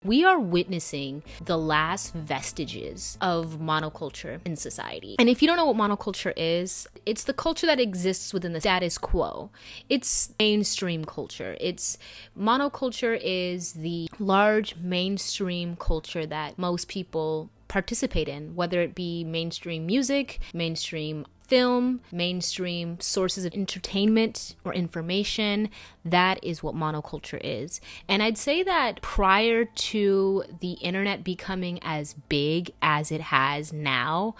We are witnessing the last vestiges of monoculture in society. And if you don't know what monoculture is, it's the culture that exists within the status quo. It's mainstream culture. Monoculture is the large mainstream culture that most people participate in, whether it be mainstream music, mainstream film, mainstream sources of entertainment or information. That is what monoculture is. And I'd say that prior to the internet becoming as big as it has now,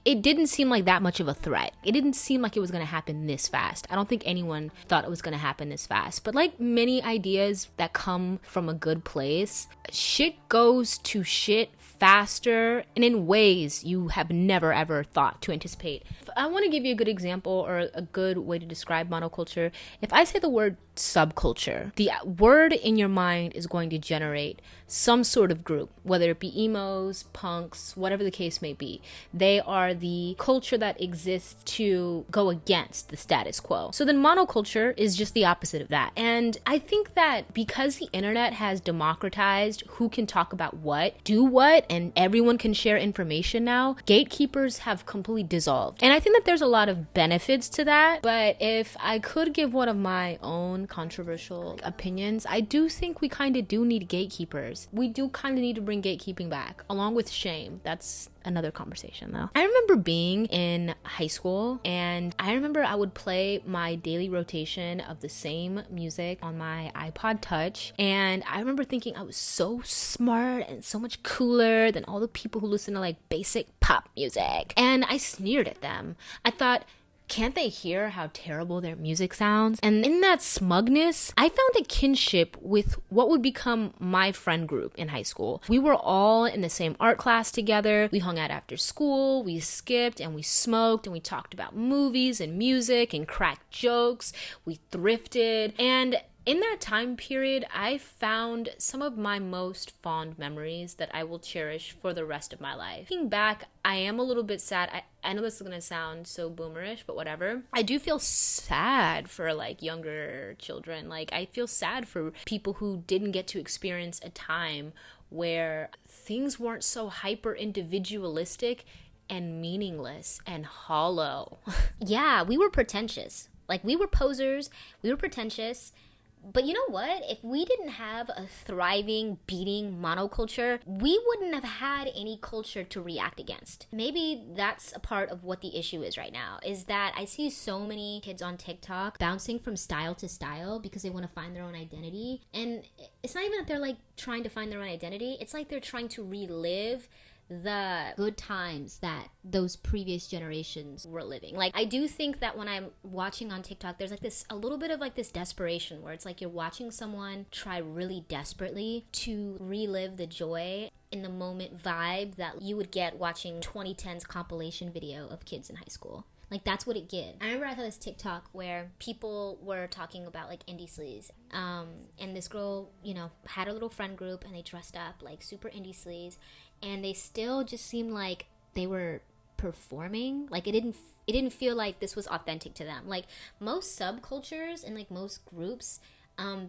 it didn't seem like that much of a threat. It didn't seem like it was going to happen this fast. I don't think anyone thought it was going to happen this fast. But like many ideas that come from a good place, shit goes to shit faster and in ways you have never ever thought to anticipate. I want to give you a good example or a good way to describe monoculture. If I say the word subculture, the word in your mind is going to generate some sort of group, whether it be emos, punks, whatever the case may be. They are the culture that exists to go against the status quo. So then monoculture is just the opposite of that. And I think that because the internet has democratized who can talk about what, do what, and everyone can share information now, gatekeepers have completely dissolved. And I think that there's a lot of benefits to that. But if I could give one of my own controversial opinions, I do think we kind of do need gatekeepers. We do kind of need to bring gatekeeping back, along with shame. That's another conversation though. I remember being in high school and I remember I would play my daily rotation of the same music on my iPod Touch, and I remember thinking I was so smart and so much cooler than all the people who listen to like basic pop music, and I sneered at them. I thought, can't they hear how terrible their music sounds? And in that smugness, I found a kinship with what would become my friend group in high school. We were all in the same art class together. We hung out after school, we skipped and we smoked and we talked about movies and music and cracked jokes. We thrifted, and in that time period, I found some of my most fond memories that I will cherish for the rest of my life. Looking back, I am a little bit sad. I know this is going to sound so boomerish, but whatever. I do feel sad for like younger children. Like I feel sad for people who didn't get to experience a time where things weren't so hyper individualistic and meaningless and hollow. Yeah, we were pretentious. Like we were posers, we were pretentious. But you know what? If we didn't have a thriving, beating monoculture, we wouldn't have had any culture to react against. Maybe that's a part of what the issue is right now, is that I see so many kids on TikTok bouncing from style to style because they want to find their own identity. And it's not even that they're like trying to find their own identity. It's like they're trying to relive the good times that those previous generations were living. Like I do think that when I'm watching on TikTok, there's like this a little bit of like this desperation where it's like you're watching someone try really desperately to relive the joy in the moment vibe that you would get watching 2010's compilation video of kids in high school. Like that's what it gives. I remember I saw this TikTok where people were talking about like indie sleaze. And this girl, you know, had a little friend group and they dressed up like super indie sleaze, and they still just seemed like they were performing. Like it didn't feel like this was authentic to them. Like most subcultures and like most groups,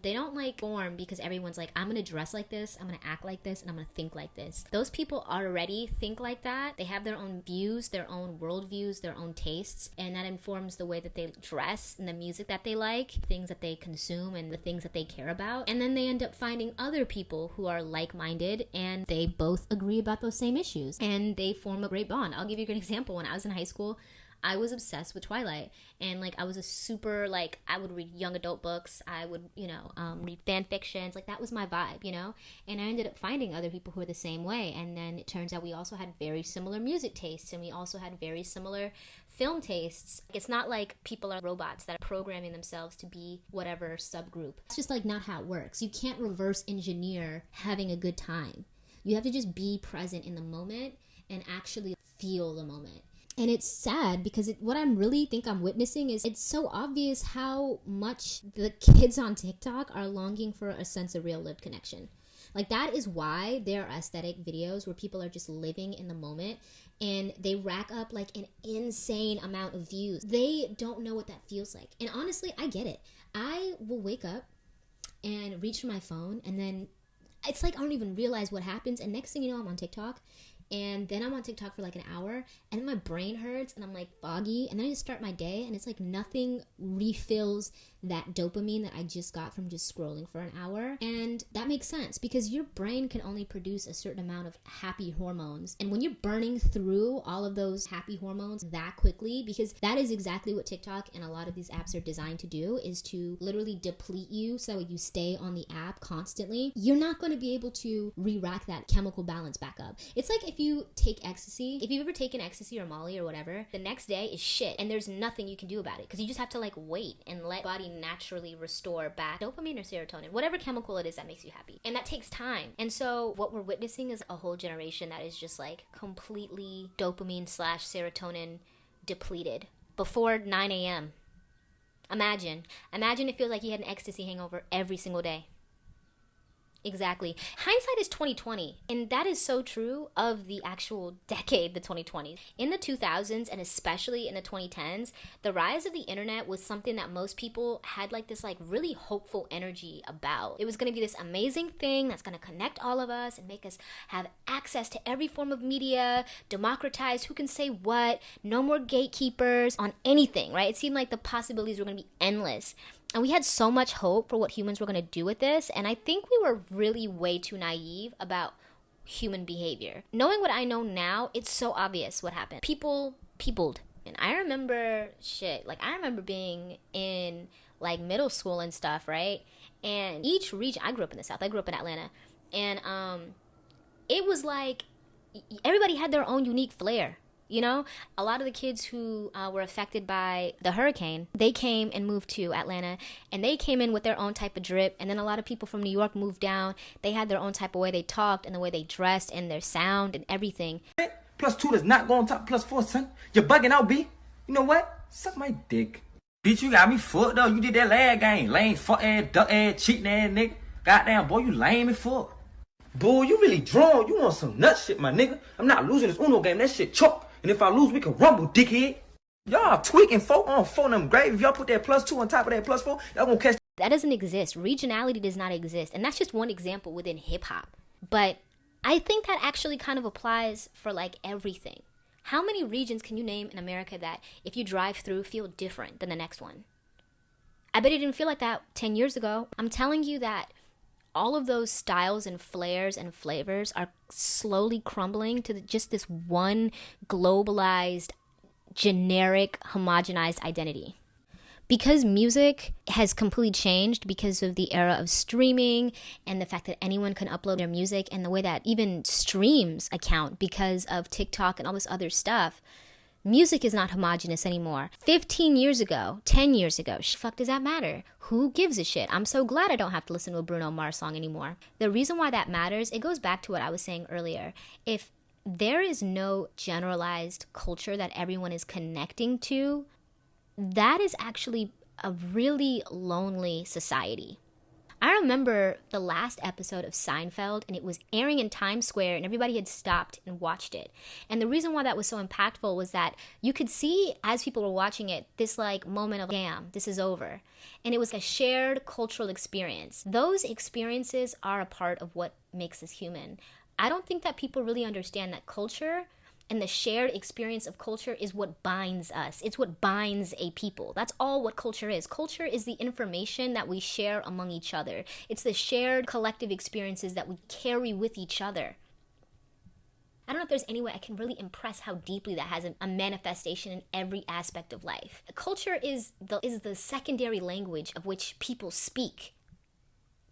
they don't like form because everyone's like, I'm gonna dress like this, I'm gonna act like this, and I'm gonna think like this. Those people already think like that. They have their own views, their own worldviews, their own tastes, and that informs the way that they dress and the music that they like, things that they consume, and the things that they care about. And then they end up finding other people who are like-minded and they both agree about those same issues, and they form a great bond. I'll give you a good example. When I was in high school, I was obsessed with Twilight, and like I was a super like I would read young adult books, I would read fan fictions, like that was my vibe, and I ended up finding other people who were the same way. And then it turns out we also had very similar music tastes, and we also had very similar film tastes. It's not like people are robots that are programming themselves to be whatever subgroup. It's just like not how it works. You can't reverse engineer having a good time. You have to just be present in the moment and actually feel the moment. And it's sad because what I'm really think I'm witnessing is it's so obvious how much the kids on TikTok are longing for a sense of real lived connection. Like that is why there are aesthetic videos where people are just living in the moment and they rack up like an insane amount of views. They don't know what that feels like. And honestly, I get it. I will wake up and reach for my phone and then It's like I don't even realize what happens, and next thing you know, I'm on TikTok, and then I'm on TikTok for like an hour, and then my brain hurts, and I'm like foggy, and then I just start my day, and it's like nothing refills that dopamine that I just got from just scrolling for an hour. And that makes sense, because your brain can only produce a certain amount of happy hormones, and when you're burning through all of those happy hormones that quickly, because that is exactly what TikTok and a lot of these apps are designed to do, is to literally deplete you so that you stay on the app constantly, you're not going to be able to re-rack that chemical balance back up. It's like if you take ecstasy, if you've ever taken ecstasy or Molly or whatever, the next day is shit, and there's nothing you can do about it, because you just have to like wait and let body naturally restore back dopamine or serotonin, whatever chemical it is that makes you happy. And that takes time. And so what we're witnessing is a whole generation that is just like completely dopamine / serotonin depleted before 9 a.m. Imagine it feels like you had an ecstasy hangover every single day. Exactly. Hindsight is 2020, and that is so true of the actual decade, the 2020s. In the 2000s, and especially in the 2010s, the rise of the internet was something that most people had like this like really hopeful energy about. It was going to be this amazing thing that's going to connect all of us and make us have access to every form of media, democratize who can say what, no more gatekeepers on anything, right? It seemed like the possibilities were going to be endless. And we had so much hope for what humans were going to do with this. And I think we were really way too naive about human behavior. Knowing what I know now, it's so obvious what happened. Peopled. And I remember I remember being in like middle school and stuff, right? And each region, I grew up in the South. I grew up in Atlanta. And it was like everybody had their own unique flair. You know, a lot of the kids who were affected by the hurricane, they came and moved to Atlanta, and they came in with their own type of drip. And then a lot of people from New York moved down. They had their own type of way they talked and the way they dressed and their sound and everything. +2 does not go on top +4, son. You're bugging out, B. You know what? Suck my dick. Bitch, you got me fucked up. You did that last game. Lame, fuck ass, duck ass, cheating ass nigga. Goddamn, boy, you lame as fuck. Boy, you really drawn. You want some nut shit, my nigga. I'm not losing this Uno game. That shit chalk. And if I lose, we can rumble, dickhead. Y'all tweaking folk on phone them grave. If y'all put that +2 on top of that +4, y'all gonna catch. That doesn't exist. Regionality does not exist. And that's just one example within hip hop. But I think that actually kind of applies for like everything. How many regions can you name in America that if you drive through feel different than the next one? I bet it didn't feel like that 10 years ago. I'm telling you that all of those styles and flares and flavors are slowly crumbling to just this one globalized, generic, homogenized identity. Because music has completely changed because of the era of streaming and the fact that anyone can upload their music, and the way that even streams account because of TikTok and all this other stuff, music is not homogenous anymore. 15 years ago, 10 years ago, fuck does that matter? Who gives a shit? I'm so glad I don't have to listen to a Bruno Mars song anymore. The reason why that matters, it goes back to what I was saying earlier. If there is no generalized culture that everyone is connecting to, that is actually a really lonely society. I remember the last episode of Seinfeld, and it was airing in Times Square, and everybody had stopped and watched it. And the reason why that was so impactful was that you could see, as people were watching it, this like moment of, damn, this is over. And it was a shared cultural experience. Those experiences are a part of what makes us human. I don't think that people really understand that culture and the shared experience of culture is what binds us. It's what binds a people. That's all what culture is. Culture is the information that we share among each other. It's the shared collective experiences that we carry with each other. I don't know if there's any way I can really impress how deeply that has a manifestation in every aspect of life. Culture is the secondary language of which people speak.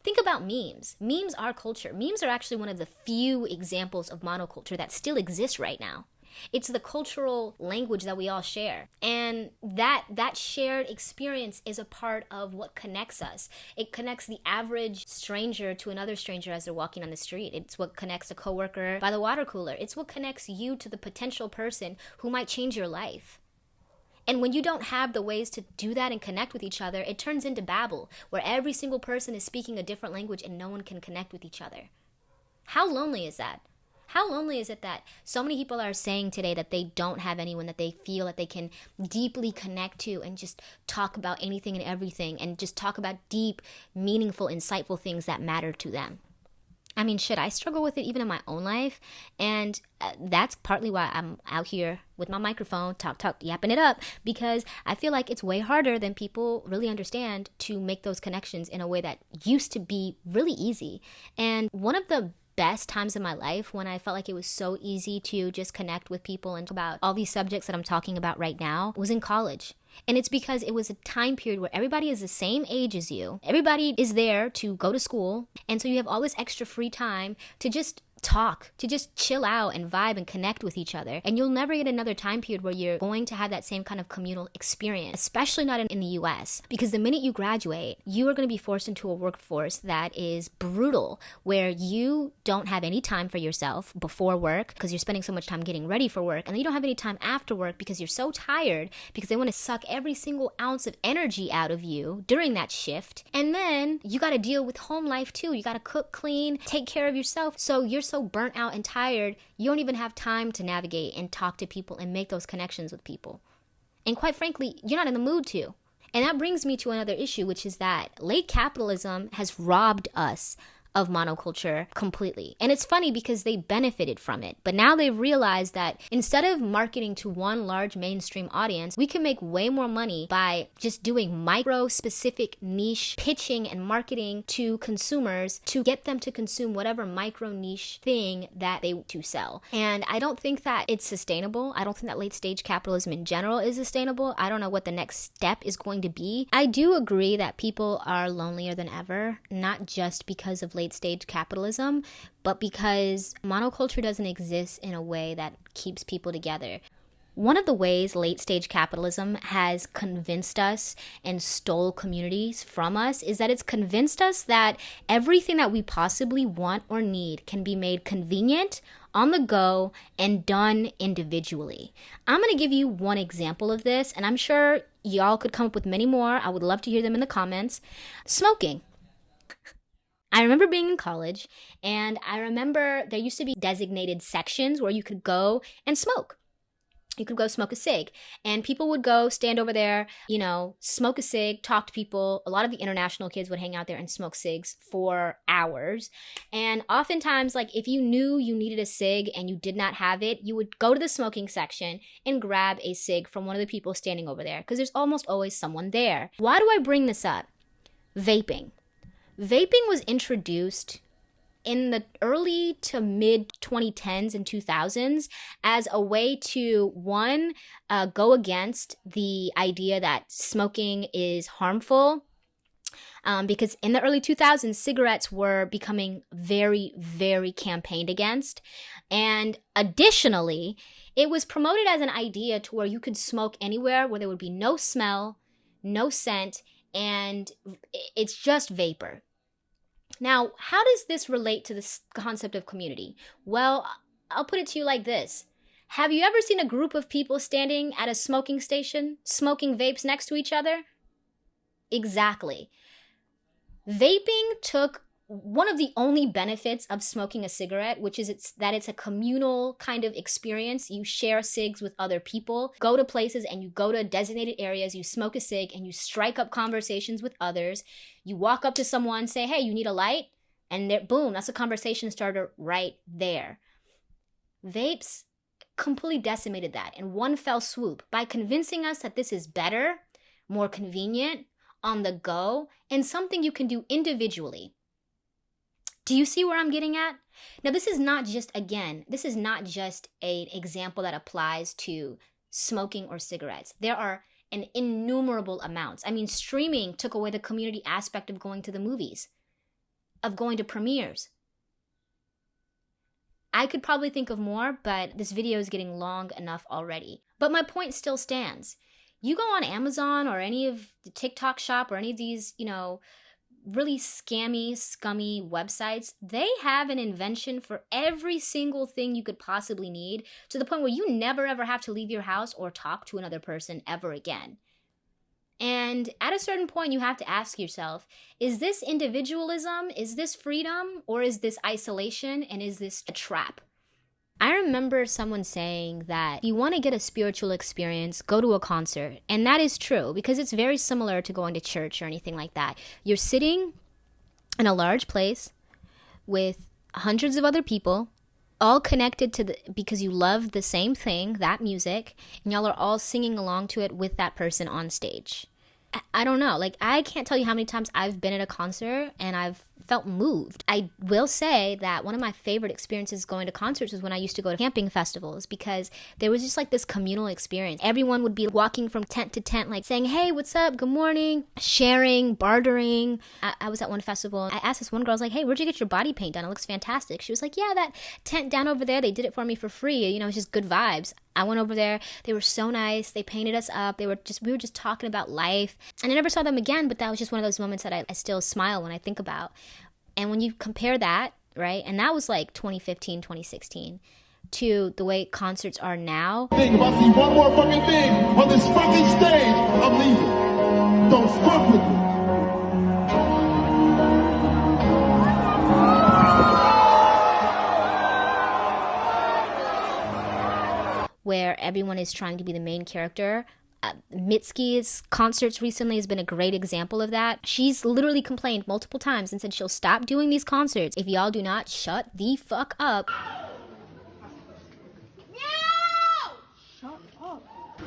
Think about memes. Memes are culture. Memes are actually one of the few examples of monoculture that still exists right now. It's the cultural language that we all share. And that shared experience is a part of what connects us. It connects the average stranger to another stranger as they're walking on the street. It's what connects a coworker by the water cooler. It's what connects you to the potential person who might change your life. And when you don't have the ways to do that and connect with each other, it turns into Babel, where every single person is speaking a different language and no one can connect with each other. How lonely is that? How lonely is it that so many people are saying today that they don't have anyone that they feel that they can deeply connect to and just talk about anything and everything and just talk about deep, meaningful, insightful things that matter to them? I mean, shit, I struggle with it even in my own life. And that's partly why I'm out here with my microphone, yapping it up, because I feel like it's way harder than people really understand to make those connections in a way that used to be really easy. And one of the best times in my life when I felt like it was so easy to just connect with people and talk about all these subjects that I'm talking about right now was in college. And it's because it was a time period where everybody is the same age as you. Everybody is there to go to school. And so you have all this extra free time to just talk, to just chill out and vibe and connect with each other. And you'll never get another time period where you're going to have that same kind of communal experience, especially not in the US. Because the minute you graduate, you are going to be forced into a workforce that is brutal, where you don't have any time for yourself before work because you're spending so much time getting ready for work. And then you don't have any time after work because you're so tired because they want to suck every single ounce of energy out of you during that shift. And then you got to deal with home life too. You got to cook, clean, take care of yourself. So you're so burnt out and tired, you don't even have time to navigate and talk to people and make those connections with people. And quite frankly, you're not in the mood to. And that brings me to another issue, which is that late capitalism has robbed us of monoculture completely. And it's funny because they benefited from it. But now they've realized that instead of marketing to one large mainstream audience, we can make way more money by just doing micro-specific niche pitching and marketing to consumers to get them to consume whatever micro-niche thing that they want to sell. And I don't think that it's sustainable. I don't think that late-stage capitalism in general is sustainable. I don't know what the next step is going to be. I do agree that people are lonelier than ever, not just because of late-stage capitalism, but because monoculture doesn't exist in a way that keeps people together. One of the ways late-stage capitalism has convinced us and stole communities from us is that it's convinced us that everything that we possibly want or need can be made convenient, on the go, and done individually. I'm going to give you one example of this, and I'm sure y'all could come up with many more. I would love to hear them in the comments. Smoking. I remember being in college, and I remember there used to be designated sections where you could go and smoke. You could go smoke a cig, and people would go stand over there, smoke a cig, talk to people. A lot of the international kids would hang out there and smoke cigs for hours. And oftentimes, if you knew you needed a cig and you did not have it, you would go to the smoking section and grab a cig from one of the people standing over there, because there's almost always someone there. Why do I bring this up? Vaping. Vaping was introduced in the early to mid 2010s and 2000s as a way to, one, go against the idea that smoking is harmful. Because in the early 2000s, cigarettes were becoming very, very campaigned against. And additionally, it was promoted as an idea to where you could smoke anywhere where there would be no smell, no scent, and it's just vapor. Now, how does this relate to this concept of community? Well, I'll put it to you like this. Have you ever seen a group of people standing at a smoking station, smoking vapes next to each other? Exactly. Vaping took one of the only benefits of smoking a cigarette, which is that it's a communal kind of experience. You share cigs with other people, go to places and you go to designated areas, you smoke a cig and you strike up conversations with others. You walk up to someone, say, hey, you need a light? And boom, that's a conversation starter right there. Vapes completely decimated that in one fell swoop by convincing us that this is better, more convenient, on the go, and something you can do individually. Do you see where I'm getting at? Now, this is not just an example that applies to smoking or cigarettes. There are an innumerable amounts. I mean, streaming took away the community aspect of going to the movies, of going to premieres. I could probably think of more, but this video is getting long enough already. But my point still stands. You go on Amazon or any of the TikTok shop or any of these, really scummy websites, they have an invention for every single thing you could possibly need, to the point where you never ever have to leave your house or talk to another person ever again. And at a certain point, you have to ask yourself, is this individualism? Is this freedom? Or is this isolation? And is this a trap? I remember someone saying that if you want to get a spiritual experience, go to a concert. And that is true, because it's very similar to going to church or anything like that. You're sitting in a large place with hundreds of other people, all connected to because you love the same thing, that music, and y'all are all singing along to it with that person on stage. I don't know. Like, I can't tell you how many times I've been at a concert and I've felt moved. I will say that one of my favorite experiences going to concerts was when I used to go to camping festivals, because there was just like this communal experience. Everyone would be walking from tent to tent, like saying, hey, what's up? Good morning. Sharing, bartering. I was at one festival. I asked this one girl, I was like, hey, where'd you get your body paint done? It looks fantastic. She was like, yeah, that tent down over there, they did it for me for free. You know, it's just good vibes. I went over there. They were so nice. They painted us up. We were just talking about life. And I never saw them again, but that was just one of those moments that I still smile when I think about. And when you compare that, right, and that was like 2015, 2016, to the way concerts are now. If I see one more fucking thing on this fucking stage, I'm leaving. Don't fuck with me. Where everyone is trying to be the main character. Mitski's concerts recently has been a great example of that. She's literally complained multiple times and said she'll stop doing these concerts if y'all do not shut the fuck up. No! Shut up.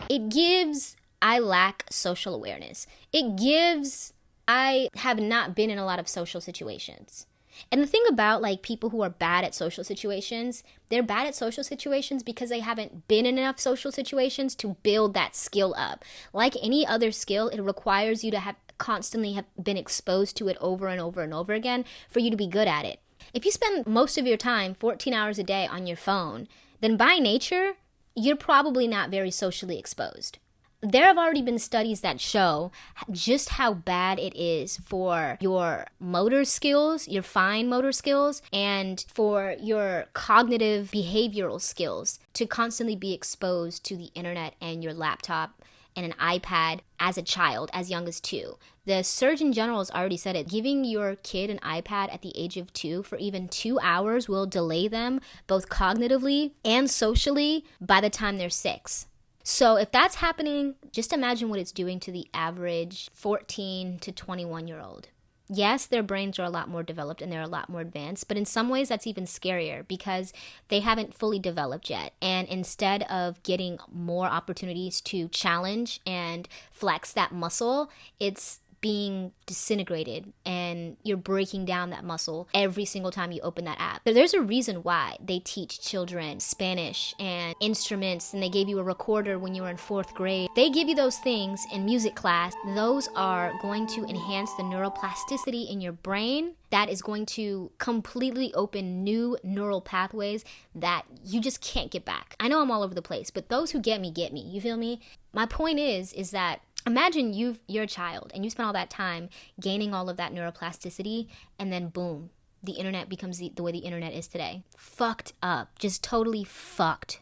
It gives, I lack social awareness. It gives, I have not been in a lot of social situations. And the thing about like people who are bad at social situations, they're bad at social situations because they haven't been in enough social situations to build that skill up. Like any other skill, it requires you to have constantly have been exposed to it over and over and over again for you to be good at it. If you spend most of your time, 14 hours a day on your phone, then by nature, you're probably not very socially exposed. There have already been studies that show just how bad it is for your motor skills, your fine motor skills, and for your cognitive behavioral skills to constantly be exposed to the internet and your laptop and an iPad as a child, as young as 2. The Surgeon General has already said it. Giving your kid an iPad at the age of 2 for even 2 hours will delay them both cognitively and socially by the time they're 6. So if that's happening, just imagine what it's doing to the average 14 to 21-year-old. Yes, their brains are a lot more developed and they're a lot more advanced, but in some ways that's even scarier because they haven't fully developed yet. And instead of getting more opportunities to challenge and flex that muscle, it's being disintegrated and you're breaking down that muscle every single time you open that app. There's a reason why they teach children Spanish and instruments, and they gave you a recorder when you were in 4th grade. They give you those things in music class. Those are going to enhance the neuroplasticity in your brain. That is going to completely open new neural pathways that you just can't get back. I know I'm all over the place, but those who get me, get me. You feel me? My point is that imagine you're a child and you spend all that time gaining all of that neuroplasticity, and then boom, the internet becomes the way the internet is today. Fucked up. Just totally fucked.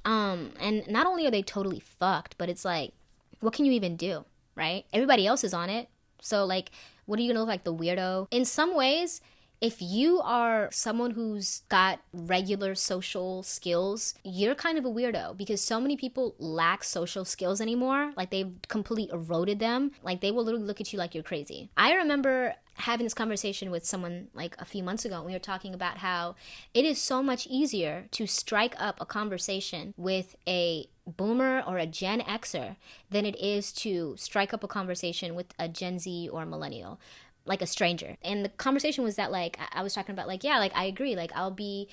And not only are they totally fucked, but it's like, what can you even do, right? Everybody else is on it. So like, what are you gonna look like, the weirdo? In some ways, if you are someone who's got regular social skills, you're kind of a weirdo because so many people lack social skills anymore. Like they've completely eroded them. Like they will literally look at you like you're crazy. I remember having this conversation with someone like a few months ago, and we were talking about how it is so much easier to strike up a conversation with a boomer or a Gen Xer than it is to strike up a conversation with a Gen Z or a millennial, like a stranger. And the conversation was that like, I was talking about like, yeah, like I agree, like I'll be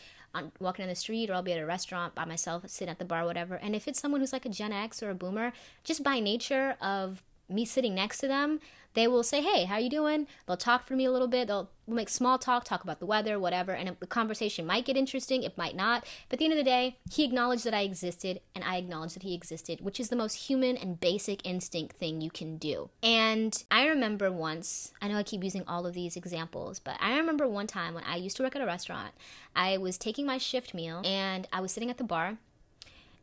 walking on the street or I'll be at a restaurant by myself, sitting at the bar, whatever. And if it's someone who's like a Gen X or a boomer, just by nature of me sitting next to them, they will say, hey, how you doing? They'll talk for me a little bit. They'll make small talk about the weather, whatever. And the conversation might get interesting. It might not. But at the end of the day, he acknowledged that I existed and I acknowledged that he existed, which is the most human and basic instinct thing you can do. And I remember once, I know I keep using all of these examples, but I remember one time when I used to work at a restaurant, I was taking my shift meal and I was sitting at the bar.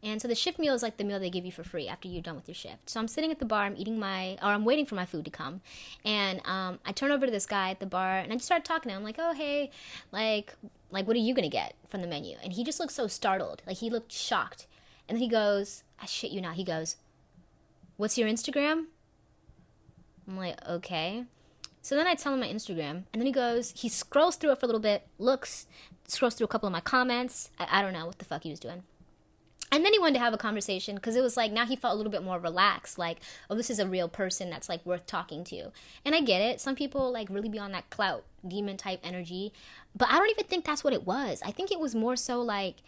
And so the shift meal is like the meal they give you for free after you're done with your shift. So I'm sitting at the bar, I'm waiting for my food to come. And I turn over to this guy at the bar and I just started talking to him. I'm like, oh, hey, like what are you going to get from the menu? And he just looked so startled. Like he looked shocked. And then he goes, I shit you not. He goes, what's your Instagram? I'm like, okay. So then I tell him my Instagram, and then he scrolls through it for a little bit, scrolls through a couple of my comments. I don't know what the fuck he was doing. And then he wanted to have a conversation because it was like, now he felt a little bit more relaxed. Like, oh, this is a real person that's like worth talking to. And I get it. Some people like really be on that clout demon type energy. But I don't even think that's what it was. I think it was more so like,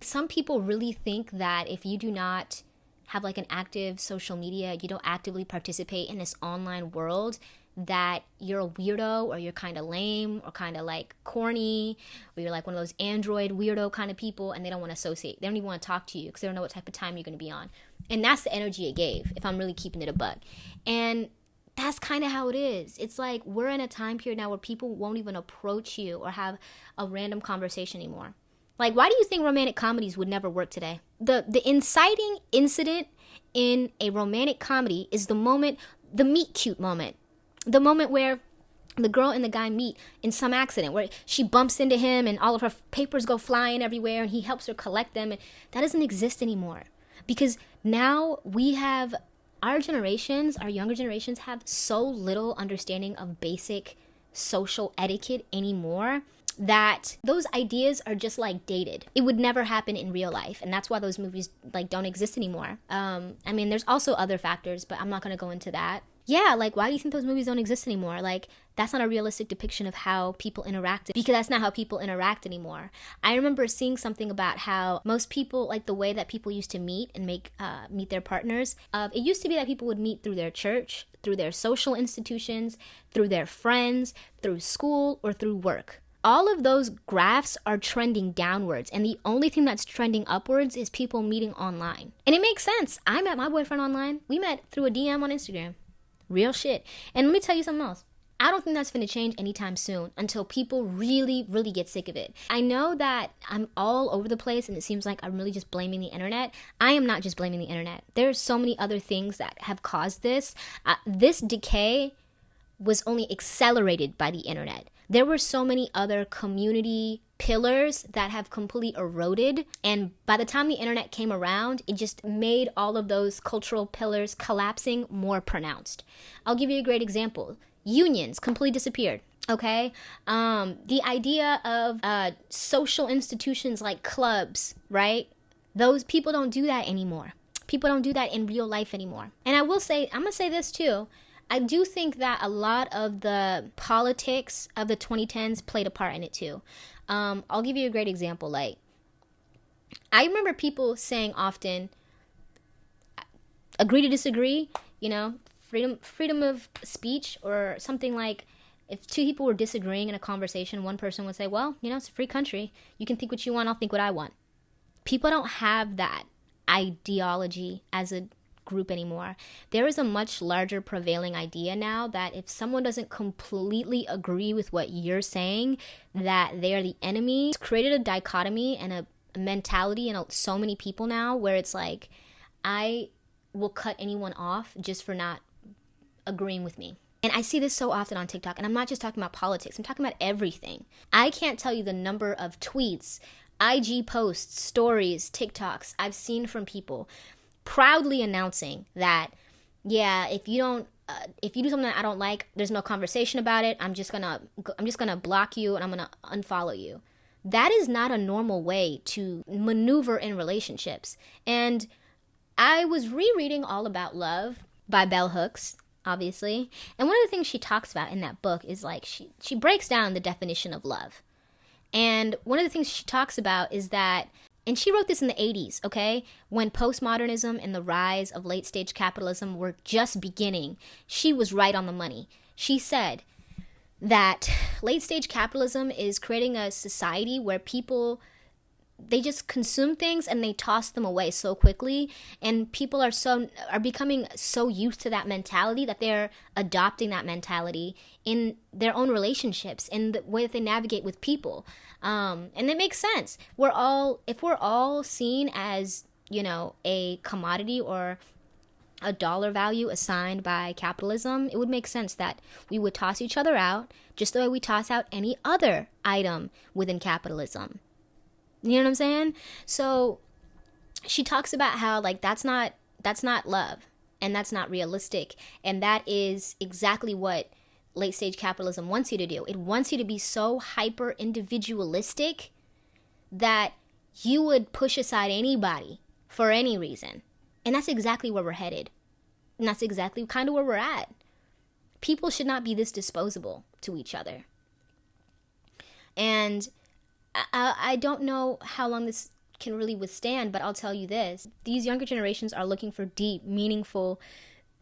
some people really think that if you do not have like an active social media, you don't actively participate in this online world, that you're a weirdo, or you're kind of lame, or kind of like corny, or you're like one of those Android weirdo kind of people, and they don't want to associate. They don't even want to talk to you because they don't know what type of time you're going to be on. And that's the energy it gave, if I'm really keeping it a buck. And that's kind of how it is. It's like we're in a time period now where people won't even approach you or have a random conversation anymore. Like, why do you think romantic comedies would never work today? The inciting incident in a romantic comedy is the moment, the meet cute moment. The moment where the girl and the guy meet in some accident, where she bumps into him and all of her papers go flying everywhere and he helps her collect them. And that doesn't exist anymore. Because now our younger generations have so little understanding of basic social etiquette anymore, that those ideas are just like dated. It would never happen in real life, and that's why those movies like don't exist anymore. I mean, there's also other factors, but I'm not going to go into that. Yeah, like, why do you think those movies don't exist anymore? Like, that's not a realistic depiction of how people interact, because that's not how people interact anymore. I remember seeing something about how most people, like the way that people used to meet and meet their partners, it used to be that people would meet through their church, through their social institutions, through their friends, through school, or through work. All of those graphs are trending downwards, and the only thing that's trending upwards is people meeting online. And it makes sense. I met my boyfriend online. We met through a DM on Instagram. Real shit. And let me tell you something else. I don't think that's going to change anytime soon until people really, really get sick of it. I know that I'm all over the place and it seems like I'm really just blaming the internet. I am not just blaming the internet. There are so many other things that have caused this. This decay was only accelerated by the internet. There were so many other community pillars that have completely eroded, and by the time the internet came around, it just made all of those cultural pillars collapsing more pronounced. I'll give you a great example. Unions completely disappeared. Okay? The idea of social institutions like clubs, right? Those people don't do that anymore. People don't do that in real life anymore. And I will say, I'm going to say this too. I do think that a lot of the politics of the 2010s played a part in it too. I'll give you a great example. Like, I remember people saying often, agree to disagree, freedom of speech, or something like, if two people were disagreeing in a conversation, one person would say, well, it's a free country. You can think what you want, I'll think what I want. People don't have that ideology as a group anymore. There is a much larger prevailing idea now that if someone doesn't completely agree with what you're saying, that they are the enemy. It's created a dichotomy and a mentality in so many people now where it's like, I will cut anyone off just for not agreeing with me. And I see this so often on TikTok, and I'm not just talking about politics, I'm talking about everything. I can't tell you the number of tweets, IG posts, stories, TikToks I've seen from people proudly announcing that, yeah, if you do something that I don't like, there's no conversation about it. I'm just gonna block you and I'm gonna unfollow you. That is not a normal way to maneuver in relationships. And I was rereading All About Love by Bell Hooks, obviously. And one of the things she talks about in that book is like she breaks down the definition of love. And one of the things she talks about is that, and she wrote this in the 80s, okay? When postmodernism and the rise of late-stage capitalism were just beginning, she was right on the money. She said that late-stage capitalism is creating a society where people, they just consume things and they toss them away so quickly, and people are becoming so used to that mentality that they're adopting that mentality in their own relationships, in the way that they navigate with people. And it makes sense. If we're all seen as, a commodity or a dollar value assigned by capitalism, it would make sense that we would toss each other out just the way we toss out any other item within capitalism. You know what I'm saying? So she talks about how, like, that's not love, and that's not realistic, and that is exactly what late stage capitalism wants you to do. It wants you to be so hyper individualistic that you would push aside anybody for any reason. And that's exactly where we're headed. And that's exactly kind of where we're at. People should not be this disposable to each other. And I don't know how long this can really withstand, but I'll tell you this. These younger generations are looking for deep, meaningful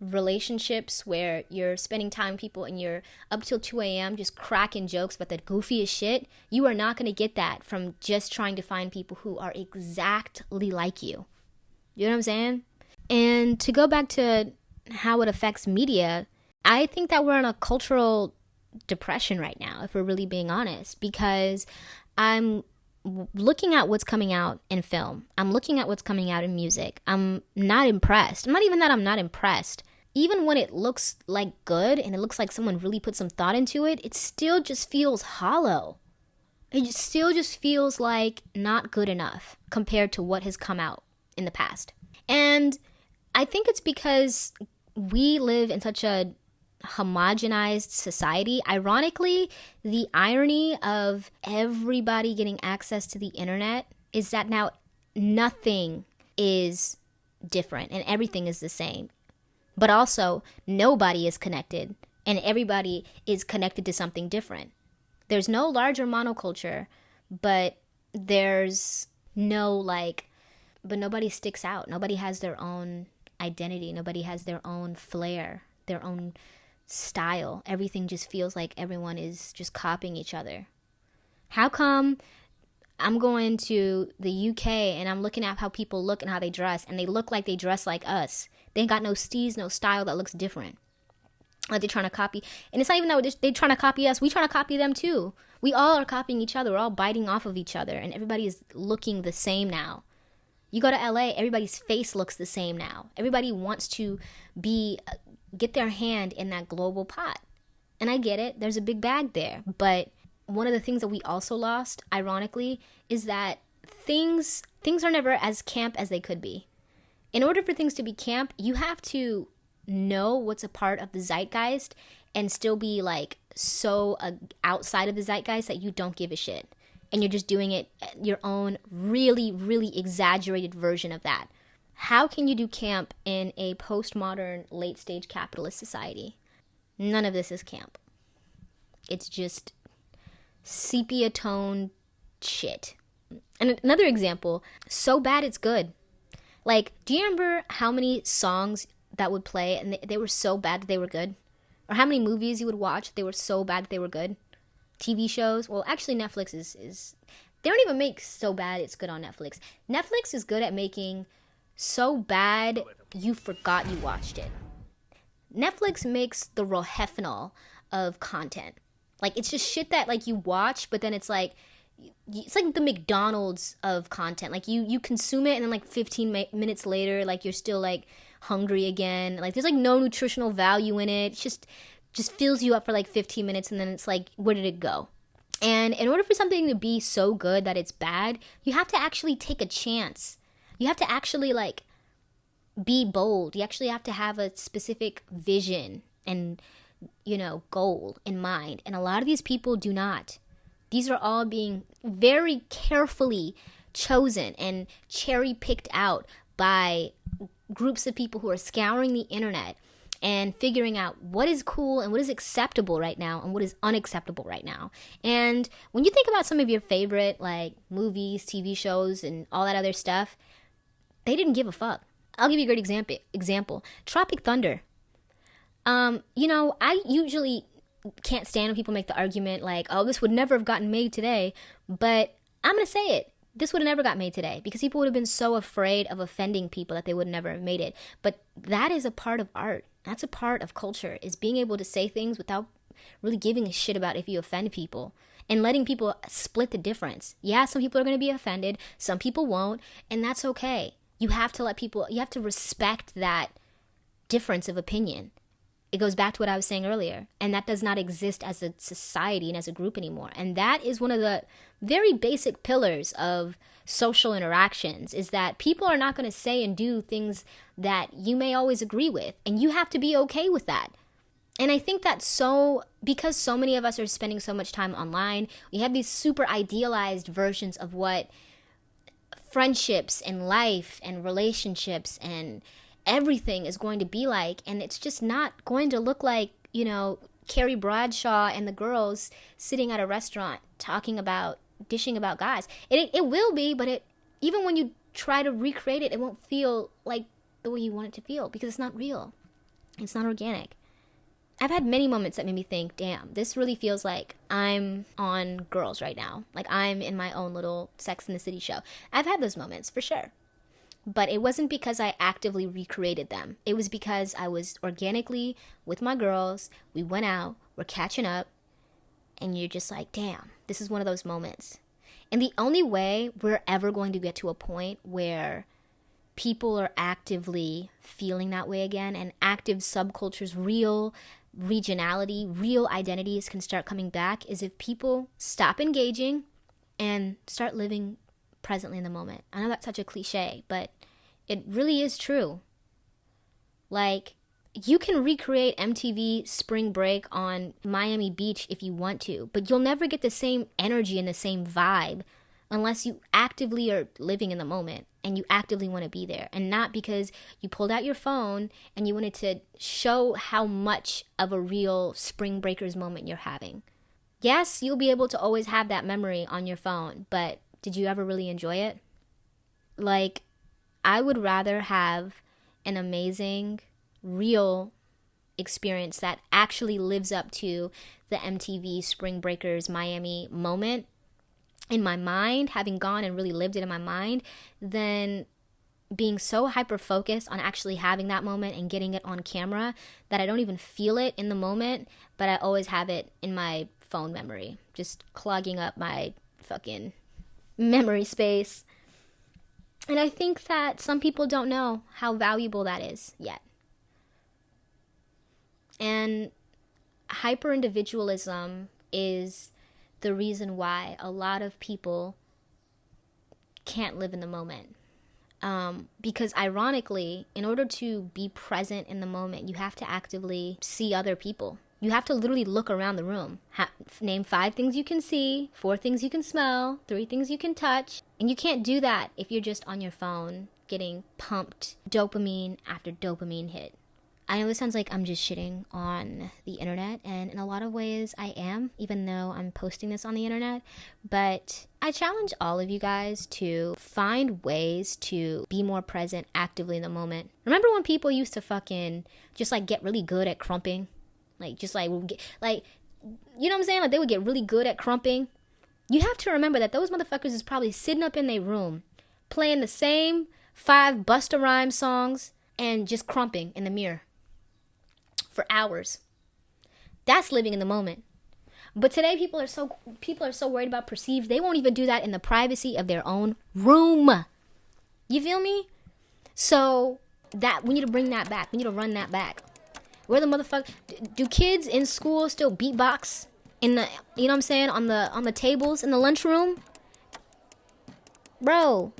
relationships where you're spending time with people and you're up till 2 a.m. just cracking jokes about the goofiest shit. You are not going to get that from just trying to find people who are exactly like you. You know what I'm saying? And to go back to how it affects media, I think that we're in a cultural depression right now, if we're really being honest, because I'm looking at what's coming out in film. I'm looking at what's coming out in music. I'm not impressed. I'm not even that I'm not impressed. Even when it looks like good and it looks like someone really put some thought into it, it still just feels hollow. It still just feels like not good enough compared to what has come out in the past. And I think it's because we live in such a homogenized society. Ironically, the irony of everybody getting access to the internet is that now nothing is different and everything is the same. But also, nobody is connected and everybody is connected to something different. There's no larger monoculture, but there's no but nobody sticks out. Nobody has their own identity. Nobody has their own flair, their own style. Everything just feels like everyone is just copying each other. How come I'm going to the UK and I'm looking at how people look and how they dress, and they look like they dress like us? They ain't got no steez, no style that looks different. Like they're trying to copy. And it's not even that they're trying to copy us. We trying to copy them too. We all are copying each other. We're all biting off of each other, and everybody is looking the same now. You go to LA, everybody's face looks the same now. Everybody wants to get their hand in that global pot. And I get it. There's a big bag there. But one of the things that we also lost, ironically, is that things are never as camp as they could be. In order for things to be camp, you have to know what's a part of the zeitgeist and still be so outside of the zeitgeist that you don't give a shit. And you're just doing it your own really, really exaggerated version of that. How can you do camp in a postmodern, late-stage capitalist society? None of this is camp. It's just sepia-toned shit. And another example, so bad it's good. Do you remember how many songs that would play and they were so bad that they were good? Or how many movies you would watch, they were so bad that they were good? TV shows? Well, actually Netflix is they don't even make so bad it's good on Netflix. Netflix is good at making so bad you forgot you watched it. Netflix makes the rohypnol of content. It's just shit that you watch, but then it's like the McDonald's of content. You consume it and then 15 minutes later you're still hungry again. There's no nutritional value in it. It's just fills you up for 15 minutes and then it's where did it go? And in order for something to be so good that it's bad, you have to actually take a chance. You have to actually be bold. You actually have to have a specific vision and goal in mind. And a lot of these people do not. These are all being very carefully chosen and cherry picked out by groups of people who are scouring the internet and figuring out what is cool and what is acceptable right now and what is unacceptable right now. And when you think about some of your favorite movies, TV shows, and all that other stuff, they didn't give a fuck. I'll give you a great example. Tropic Thunder. I usually can't stand when people make the argument oh, this would never have gotten made today. But I'm going to say it. This would have never got made today because people would have been so afraid of offending people that they would never have made it. But that is a part of art. That's a part of culture, is being able to say things without really giving a shit about if you offend people and letting people split the difference. Yeah, some people are going to be offended. Some people won't. And that's okay. You have to respect that difference of opinion. It goes back to what I was saying earlier. And that does not exist as a society and as a group anymore. And that is one of the very basic pillars of social interactions, is that people are not going to say and do things that you may always agree with. And you have to be okay with that. And I think that because so many of us are spending so much time online, we have these super idealized versions of what friendships and life and relationships and everything is going to be like. And it's just not going to look like, Carrie Bradshaw and the girls sitting at a restaurant dishing about guys. It will be, but even when you try to recreate it, it won't feel like the way you want it to feel because it's not real. It's not organic. I've had many moments that made me think, damn, this really feels like I'm on Girls right now. Like I'm in my own little Sex and the City show. I've had those moments for sure. But it wasn't because I actively recreated them. It was because I was organically with my girls. We went out, we're catching up, and you're just like, damn, this is one of those moments. And the only way we're ever going to get to a point where people are actively feeling that way again and active subcultures, real regionality, real identities can start coming back is if people stop engaging and start living presently in the moment. I know that's such a cliche, but it really is true. Like, you can recreate MTV Spring Break on Miami Beach if you want to, but you'll never get the same energy and the same vibe unless you actively are living in the moment and you actively want to be there, and not because you pulled out your phone and you wanted to show how much of a real Spring Breakers moment you're having. Yes, you'll be able to always have that memory on your phone, but did you ever really enjoy it? Like, I would rather have an amazing, real experience that actually lives up to the MTV Spring Breakers Miami moment in my mind, having gone and really lived it in my mind, than being so hyper-focused on actually having that moment and getting it on camera that I don't even feel it in the moment, but I always have it in my phone memory, just clogging up my fucking memory space. And I think that some people don't know how valuable that is yet. And hyper-individualism is the reason why a lot of people can't live in the moment. Because ironically, in order to be present in the moment, you have to actively see other people. You have to literally look around the room. Name 5 things you can see, 4 things you can smell, 3 things you can touch. And you can't do that if you're just on your phone getting pumped dopamine after dopamine hit. I know this sounds like I'm just shitting on the internet, and in a lot of ways I am, even though I'm posting this on the internet. But I challenge all of you guys to find ways to be more present actively in the moment. Remember when people used to fucking just like get really good at crumping? Like, just like, you know what I'm saying? Like, they would get really good at crumping. You have to remember that those motherfuckers is probably sitting up in their room playing the same 5 Busta Rhymes songs and just crumping in the mirror for hours. That's living in the moment. But today people are so worried about perceived, they won't even do that in the privacy of their own room. You feel me? So that we need to bring that back. We need to run that back. Where the motherfucker, do kids in school still beatbox in the, you know what I'm saying, on the tables in the lunchroom? Bro,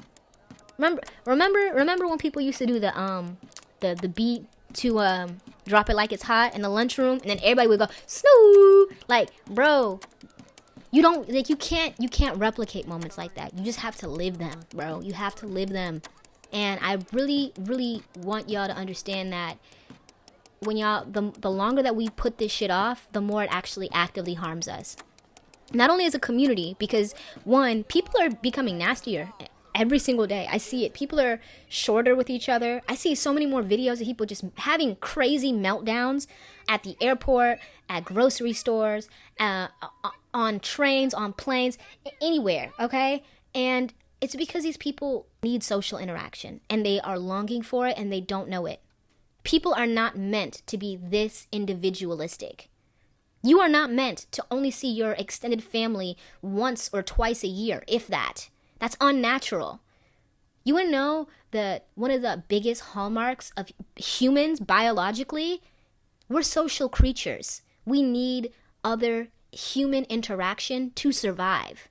remember when people used to do the beat to drop it like it's hot in the lunchroom, and then everybody would go snoo. Like, bro, you can't replicate moments like that. You just have to live them, bro. You have to live them. And I really, really want y'all to understand that when y'all, the longer that we put this shit off, the more it actually actively harms us. Not only as a community, because one, people are becoming nastier every single day. I see it. People are shorter with each other. I see so many more videos of people just having crazy meltdowns at the airport, at grocery stores, on trains, on planes, anywhere, okay? And it's because these people need social interaction, and they are longing for it, and they don't know it. People are not meant to be this individualistic. You are not meant to only see your extended family once or twice a year, if that. That's unnatural. You want to know that one of the biggest hallmarks of humans biologically? We're social creatures. We need other human interaction to survive.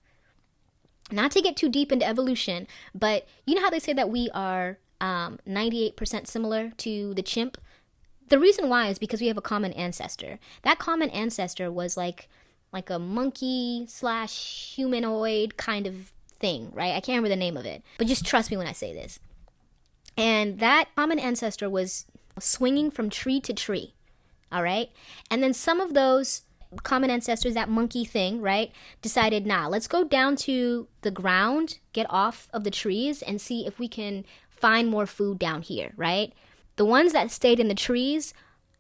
Not to get too deep into evolution, but you know how they say that we are 98% similar to the chimp? The reason why is because we have a common ancestor. That common ancestor was like a monkey slash humanoid kind of thing, right? I can't remember the name of it, but just trust me when I say this. And that common ancestor was swinging from tree to tree, all right? And then some of those common ancestors, that monkey thing, right, decided, nah, let's go down to the ground, get off of the trees, and see if we can find more food down here, right? The ones that stayed in the trees,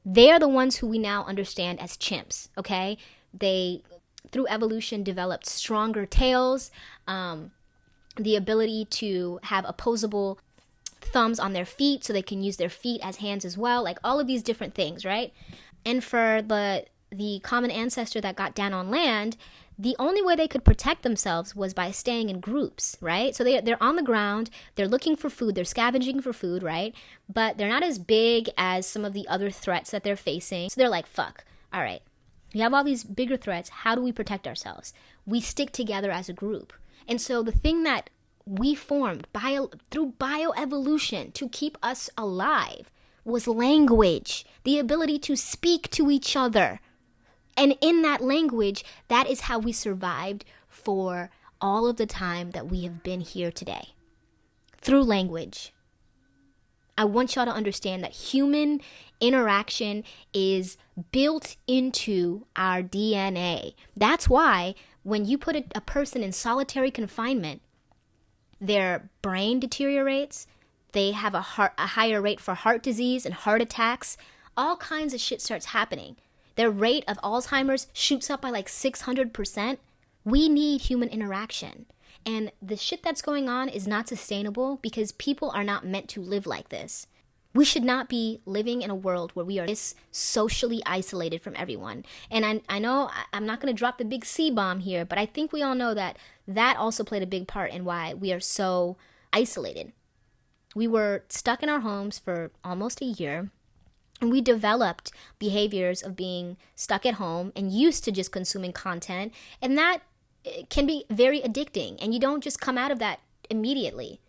they are the ones who we now understand as chimps, okay? They, through evolution, developed stronger tails, the ability to have opposable thumbs on their feet so they can use their feet as hands as well, like all of these different things, right? And for the common ancestor that got down on land, the only way they could protect themselves was by staying in groups, right? So they're on the ground, they're looking for food, they're scavenging for food, right? But they're not as big as some of the other threats that they're facing. So they're like, fuck, all right, we have all these bigger threats, how do we protect ourselves? We stick together as a group. And so the thing that we formed through bioevolution to keep us alive was language, the ability to speak to each other. And in that language, that is how we survived for all of the time that we have been here today. Through language. I want y'all to understand that human interaction is built into our DNA. That's why when you put a person in solitary confinement, their brain deteriorates, they have a higher rate for heart disease and heart attacks, all kinds of shit starts happening. Their rate of Alzheimer's shoots up by like 600%. We need human interaction. And the shit that's going on is not sustainable because people are not meant to live like this. We should not be living in a world where we are this socially isolated from everyone. And I know I'm not going to drop the big C-bomb here, but I think we all know that also played a big part in why we are so isolated. We were stuck in our homes for almost a year. And we developed behaviors of being stuck at home and used to just consuming content. And that can be very addicting. And you don't just come out of that immediately.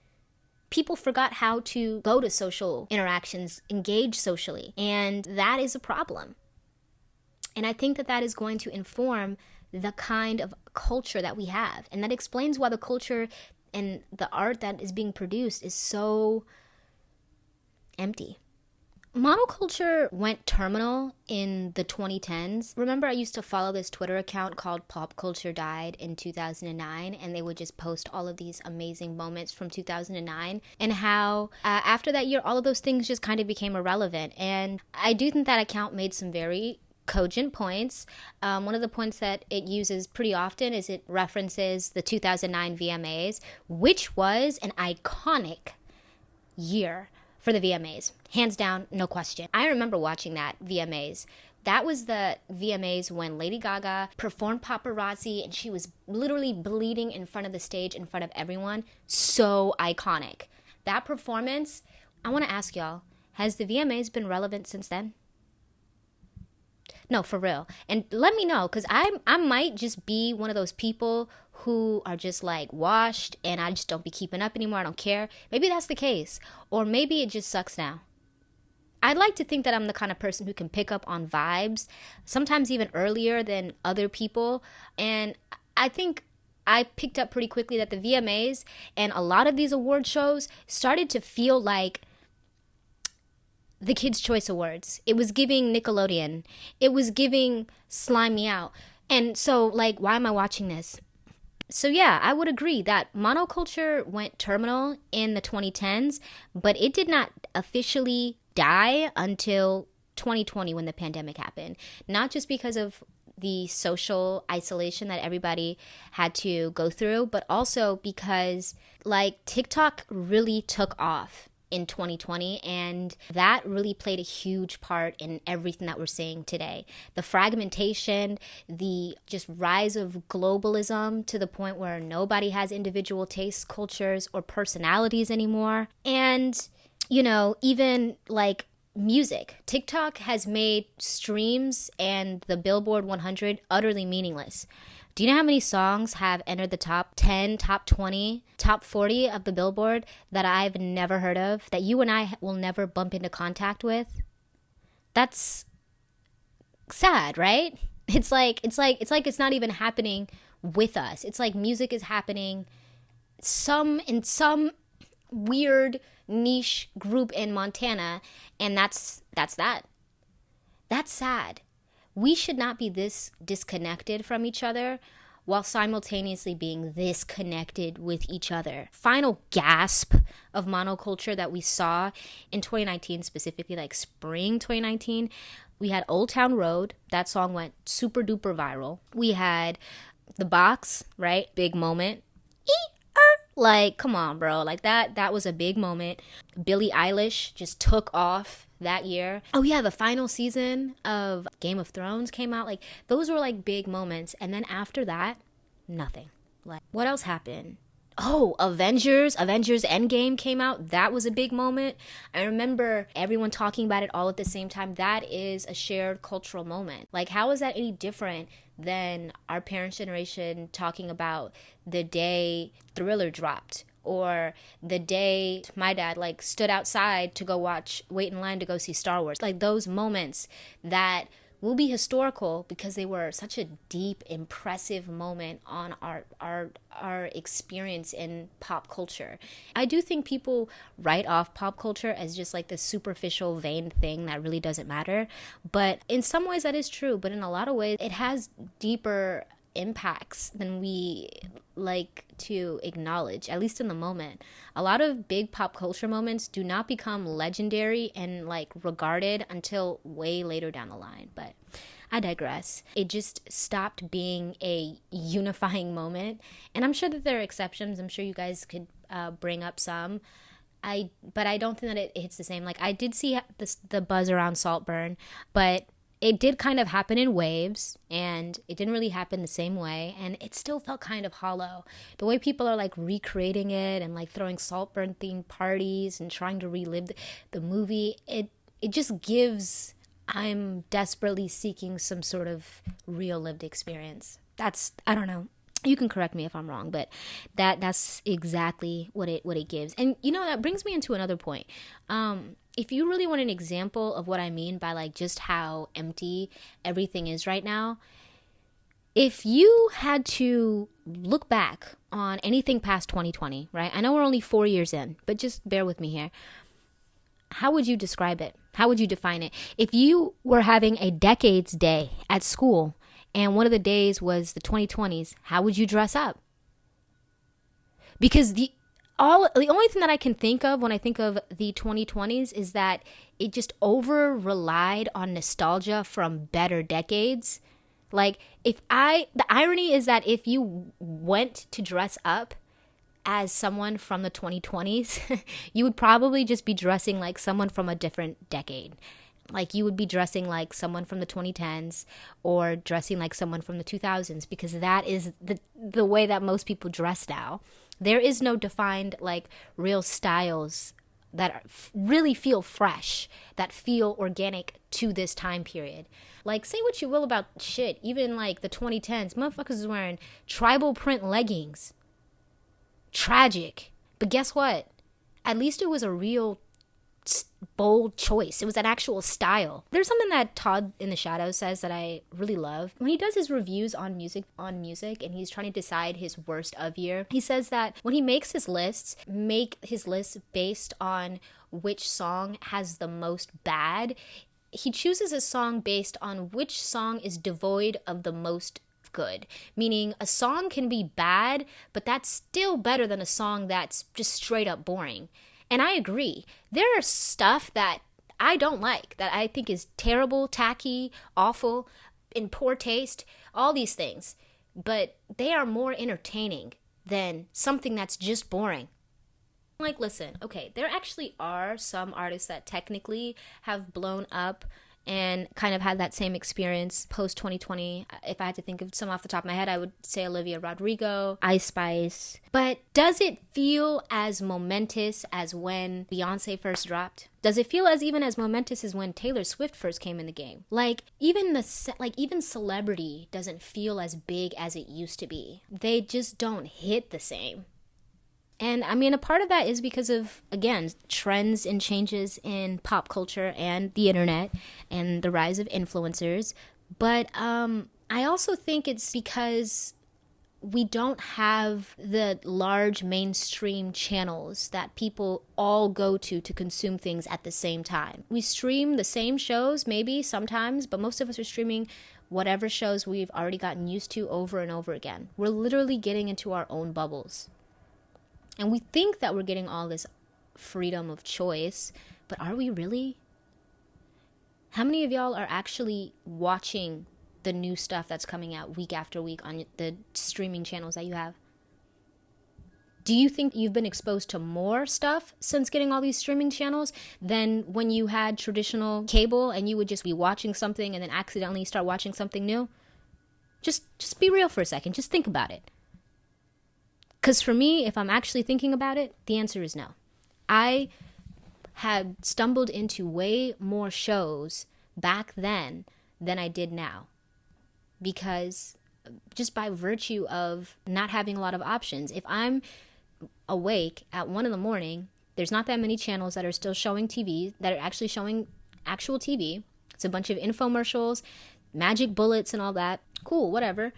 People forgot how to go to social interactions, engage socially. And that is a problem. And I think that is going to inform the kind of culture that we have. And that explains why the culture and the art that is being produced is so empty. Monoculture went terminal in the 2010s. Remember, I used to follow this Twitter account called Pop Culture Died in 2009, and they would just post all of these amazing moments from 2009, and how after that year, all of those things just kind of became irrelevant. And I do think that account made some very cogent points. One of the points that it uses pretty often is it references the 2009 VMAs, which was an iconic year for the VMAs. Hands down, no question. I remember watching that VMAs. That was the VMAs when Lady Gaga performed Paparazzi and she was literally bleeding in front of the stage in front of everyone. So iconic. That performance, I want to ask y'all, has the VMAs been relevant since then? No, for real. And let me know, because I might just be one of those people who are just like washed and I just don't be keeping up anymore. I don't care. Maybe that's the case. Or maybe it just sucks now. I'd like to think that I'm the kind of person who can pick up on vibes, sometimes even earlier than other people. And I think I picked up pretty quickly that the VMAs and a lot of these award shows started to feel like the Kids' Choice Awards. It was giving Nickelodeon. It was giving Slime Me Out. And so, like, why am I watching this? So yeah, I would agree that monoculture went terminal in the 2010s, but it did not officially die until 2020 when the pandemic happened. Not just because of the social isolation that everybody had to go through, but also because, like, TikTok really took off in 2020, and that really played a huge part in everything that we're seeing today. The fragmentation, the just rise of globalism to the point where nobody has individual tastes, cultures, or personalities anymore. And, you know, even like music. TikTok has made streams and the Billboard 100 utterly meaningless. Do you know how many songs have entered the top 10, top 20, top 40 of the Billboard that I've never heard of, that you and I will never bump into contact with? That's sad, right? It's like it's not even happening with us. It's like music is happening in some weird niche group in Montana, and that's that. That's sad. We should not be this disconnected from each other while simultaneously being this connected with each other. Final gasp of monoculture that we saw in 2019, specifically like spring 2019, we had Old Town Road. That song went super duper viral. We had The Box, right? Big moment. Like, come on, bro. Like that was a big moment. Billie Eilish just took off that year. Oh yeah, the final season of Game of Thrones came out. Like, those were like big moments. And then after that, nothing. Like, what else happened? Oh, Avengers Endgame came out. That was a big moment. I remember everyone talking about it all at the same time. That is a shared cultural moment. Like, how is that any different than our parents' generation talking about the day Thriller dropped, or the day my dad like stood outside to wait in line to go see Star Wars? Like, those moments that will be historical because they were such a deep, impressive moment on our experience in pop culture. I do think people write off pop culture as just like this superficial, vain thing that really doesn't matter. But in some ways that is true, but in a lot of ways it has deeper impacts than we like to acknowledge, at least in the moment. A lot of big pop culture moments do not become legendary and like regarded until way later down the line. But I digress. It just stopped being a unifying moment. And I'm sure that there are exceptions. I'm sure you guys could bring up some. But I don't think that it hits the same. Like, I did see the buzz around Saltburn, but it did kind of happen in waves, and it didn't really happen the same way, and it still felt kind of hollow. The way people are like recreating it and like throwing Saltburn themed parties and trying to relive the movie, it just gives, I'm desperately seeking some sort of real lived experience. I don't know. You can correct me if I'm wrong, but that's exactly what it gives. And you know, that brings me into another point. If you really want an example of what I mean by like just how empty everything is right now, if you had to look back on anything past 2020, right? I know we're only 4 years in, but just bear with me here. How would you describe it? How would you define it? If you were having a decades day at school and one of the days was the 2020s, how would you dress up? Because the only thing that I can think of when I think of the 2020s is that it just over relied on nostalgia from better decades. Like, the irony is that if you went to dress up as someone from the 2020s, you would probably just be dressing like someone from a different decade. Like, you would be dressing like someone from the 2010s or dressing like someone from the 2000s, because that is the way that most people dress now. There is no defined, like, real styles that really feel fresh, that feel organic to this time period. Like, say what you will about shit, even, like, the 2010s, motherfuckers is wearing tribal print leggings. Tragic. But guess what? At least it was a real bold choice. It was an actual style. There's something that Todd in the Shadows says that I really love. When he does his reviews on music and he's trying to decide his worst of year, he says that when he makes his lists, make his lists based on which song has the most bad. He chooses a song based on which song is devoid of the most good. Meaning, a song can be bad, but that's still better than a song that's just straight up boring. And I agree. There are stuff that I don't like, that I think is terrible, tacky, awful, in poor taste, all these things. But they are more entertaining than something that's just boring. Like, listen, okay, there actually are some artists that technically have blown up and kind of had that same experience post-2020. If I had to think of some off the top of my head, I would say Olivia Rodrigo, Ice Spice. But does it feel as momentous as when Beyonce first dropped? Does it feel even as momentous as when Taylor Swift first came in the game? Like, even celebrity doesn't feel as big as it used to be. They just don't hit the same. And I mean, a part of that is because of, again, trends and changes in pop culture and the internet and the rise of influencers. But I also think it's because we don't have the large mainstream channels that people all go to consume things at the same time. We stream the same shows, maybe sometimes, but most of us are streaming whatever shows we've already gotten used to over and over again. We're literally getting into our own bubbles. And we think that we're getting all this freedom of choice, but are we really? How many of y'all are actually watching the new stuff that's coming out week after week on the streaming channels that you have? Do you think you've been exposed to more stuff since getting all these streaming channels than when you had traditional cable and you would just be watching something and then accidentally start watching something new? Just be real for a second. Just think about it. Because for me, if I'm actually thinking about it, the answer is no. I had stumbled into way more shows back then than I did now. Because just by virtue of not having a lot of options, if I'm awake at 1 a.m, there's not that many channels that are still showing TV, that are actually showing actual TV. It's a bunch of infomercials, magic bullets and all that. Cool, whatever.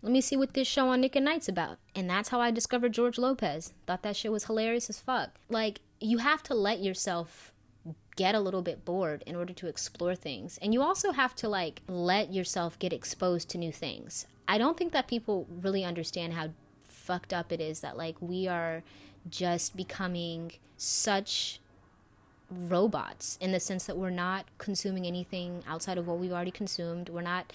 Let me see what this show on Nick at Night's about. And that's how I discovered George Lopez. Thought that shit was hilarious as fuck. Like, you have to let yourself get a little bit bored in order to explore things. And you also have to, like, let yourself get exposed to new things. I don't think that people really understand how fucked up it is that, like, we are just becoming such robots in the sense that we're not consuming anything outside of what we've already consumed. We're not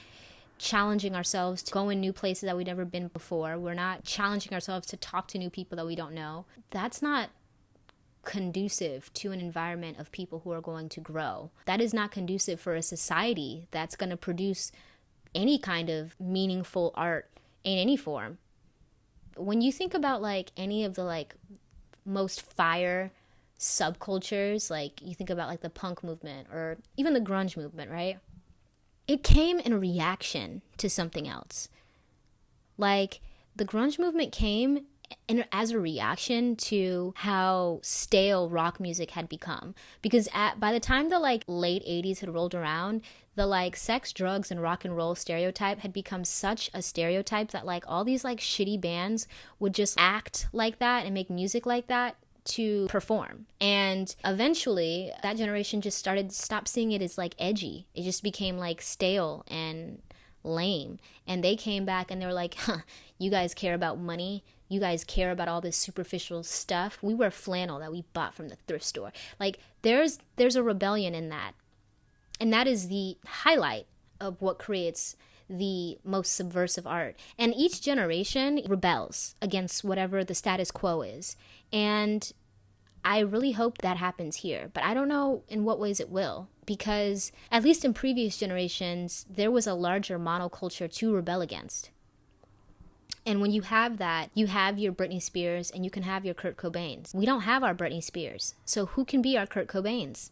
challenging ourselves to go in new places that we've never been before. We're not challenging ourselves to talk to new people that we don't know. That's not conducive to an environment of people who are going to grow. That is not conducive for a society that's going to produce any kind of meaningful art in any form. When you think about, like, any of the, like, most fire subcultures, like, you think about, like, the punk movement or even the grunge movement, right? It came in reaction to something else. Like, the grunge movement came as a reaction to how stale rock music had become. Because by the time the, like, late 80s had rolled around, the, like, sex, drugs, and rock and roll stereotype had become such a stereotype that, like, all these, like, shitty bands would just act like that and make music like that to perform. And eventually that generation just stopped seeing it as, like, edgy. It just became, like, stale and lame. And they came back and they were like, you guys care about money? You guys care about all this superficial stuff? We wear flannel that we bought from the thrift store. Like, there's a rebellion in that. And that is the highlight of what creates the most subversive art. And each generation rebels against whatever the status quo is. And I really hope that happens here. But I don't know in what ways it will. Because at least in previous generations, there was a larger monoculture to rebel against. And when you have that, you have your Britney Spears and you can have your Kurt Cobains. We don't have our Britney Spears. So who can be our Kurt Cobains?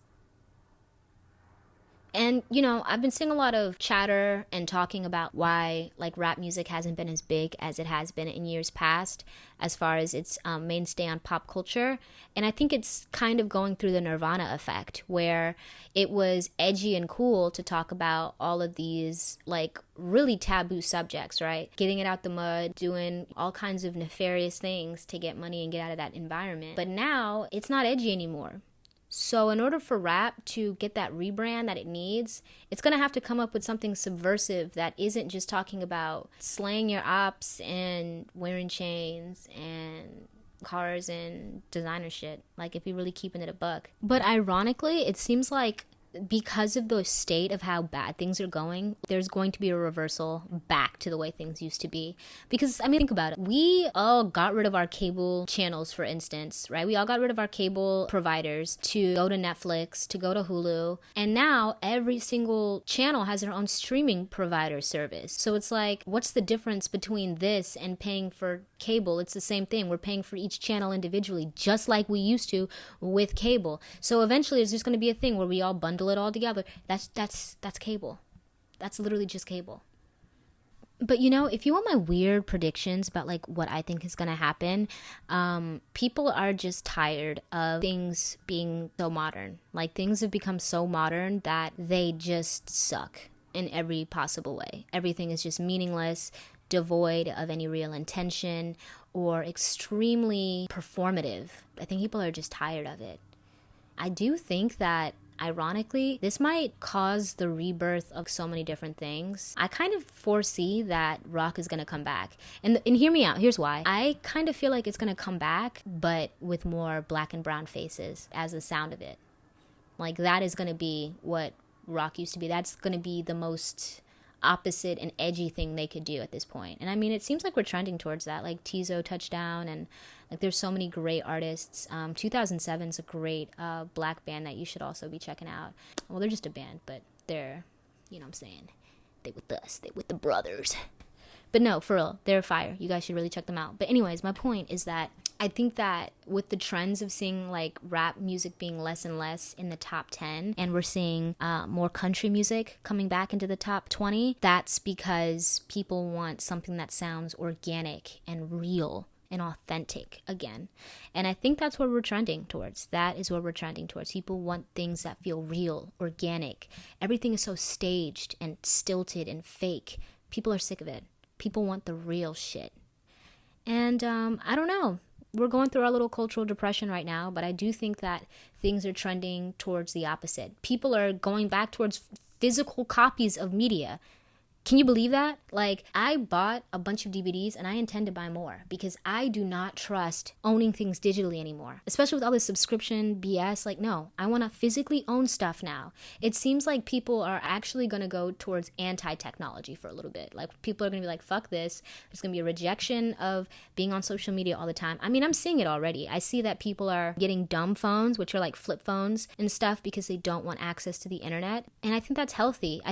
And, you know, I've been seeing a lot of chatter and talking about why, like, rap music hasn't been as big as it has been in years past as far as its mainstay on pop culture. And I think it's kind of going through the Nirvana effect, where it was edgy and cool to talk about all of these, like, really taboo subjects, right? Getting it out the mud, doing all kinds of nefarious things to get money and get out of that environment. But now it's not edgy anymore. So in order for rap to get that rebrand that it needs, it's going to have to come up with something subversive that isn't just talking about slaying your ops and wearing chains and cars and designer shit, like, if you're really keeping it a buck. But ironically, it seems like because of the state of how bad things are going, there's going to be a reversal back to the way things used to be. Because, I mean, think about it. We all got rid of our cable channels, for instance, right? We all got rid of our cable providers to go to Netflix, to go to Hulu. And now every single channel has their own streaming provider service. So it's like, what's the difference between this and paying for cable? It's the same thing. We're paying for each channel individually, just like we used to with cable. So eventually there's just going to be a thing where we all bundle it all together. That's cable. That's literally just cable. But you know, if you want my weird predictions about like what I think is gonna happen, people are just tired of things being so modern. Like things have become so modern that they just suck in every possible way. Everything is just meaningless, devoid of any real intention, or extremely performative. I think people are just tired of it. I do think that, ironically, this might cause the rebirth of so many different things. I kind of foresee that rock is going to come back. And hear me out. Here's why. I kind of feel like it's going to come back, but with more black and brown faces as the sound of it. Like that is going to be what rock used to be. That's going to be the most opposite and edgy thing they could do at this point. And I mean, it seems like we're trending towards that. Like Tizo Touchdown, and like there's so many great artists. 2007 is a great black band that you should also be checking out. Well, they're just a band, but they're, you know what I'm saying, they with us, they with the brothers. But no, for real, they're fire. You guys should really check them out. But anyways, my point is that I think that with the trends of seeing like rap music being less and less in the top 10, and we're seeing more country music coming back into the top 20, that's because people want something that sounds organic and real and authentic again. And I think that's where we're trending towards. That is where we're trending towards. People want things that feel real, organic. Everything is so staged and stilted and fake. People are sick of it. People want the real shit. And I don't know. We're going through our little cultural depression right now, but I do think that things are trending towards the opposite. People are going back towards physical copies of media. Can you believe that? Like, I bought a bunch of DVDs and I intend to buy more because I do not trust owning things digitally anymore, especially with all this subscription BS. Like, no, I want to physically own stuff now. It seems like people are actually going to go towards anti-technology for a little bit. Like, people are going to be like, fuck this. There's going to be a rejection of being on social media all the time. I mean, I'm seeing it already. I see that people are getting dumb phones, which are like flip phones and stuff, because they don't want access to the internet. And I think that's healthy. I